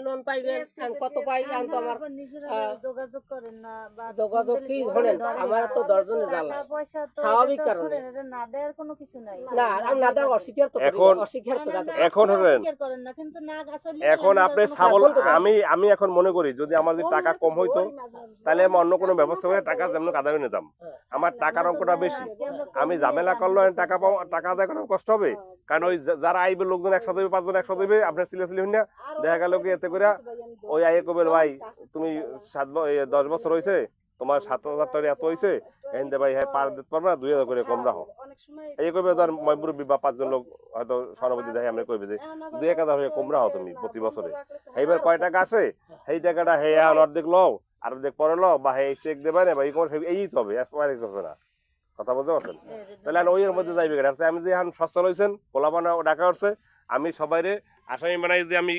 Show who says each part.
Speaker 1: loan পাইবেন কত পাই তো আমার
Speaker 2: যোগাযোগ করেন না বা
Speaker 1: যোগাযোগ কি ধরেন আমার তো 10 জনে জ্বালা
Speaker 2: পয়সা তো
Speaker 1: স্বাভাবিক কারণে
Speaker 2: এটা না দেওয়ার কোনো কিছু নাই
Speaker 1: না আমি না দাও অস্বীকার তো
Speaker 3: এখন
Speaker 1: অস্বীকার তো
Speaker 3: এখন হলেন
Speaker 2: করেন না কিন্তু না আসলে
Speaker 3: এখন আপনি আমি এখন মনে করি যদি আমার যদি টাকা কম হইতো তাহলে আমি অন্য কোনো ব্যবস্থা করে টাকা যেমন আদায় নিতাম আমার টাকার অঙ্কটা বেশি আমি ঝামেলা করলে টাকা আদায় করার কষ্ট হবে কারণ ওই যারা আইবে লোকজন একসাথে হইবে 5 জন একসাথে হইবে আপনার সিলেসিলি হই না দেখা গেল কি এতে করে ওই আইয়ে কবে ভাই তুমি 10 বছর হয়েছে তোমার 7,000 টাকা এত হয়েছে এনতে ভাই হ্যাঁ পার দিতে পারবে না 2,000 করে কম রাখো এই কবে ধর মুরব্বী বা 5 জন লোক হয়তো সহানুভূতি দেখে আমরা কইবে যে 2,000 হয়ে কম রাখো তুমি প্রতি বছরে এইবার কয় টাকা আসে সেই টাকাটা হে অর্ধেক লও আর অর্ধেক পরে লও বা হে চেক দেবে না বা এই তো হবে এসপারে করবে না কথা বলতে পারছেন তাহলে ওই এর মধ্যে যাইবে আমি যে এখন সচ্ছল হয়েছেন পোলাপানা ডাকা উঠছে আমি সবাইরে আসামি বানাই যে আমি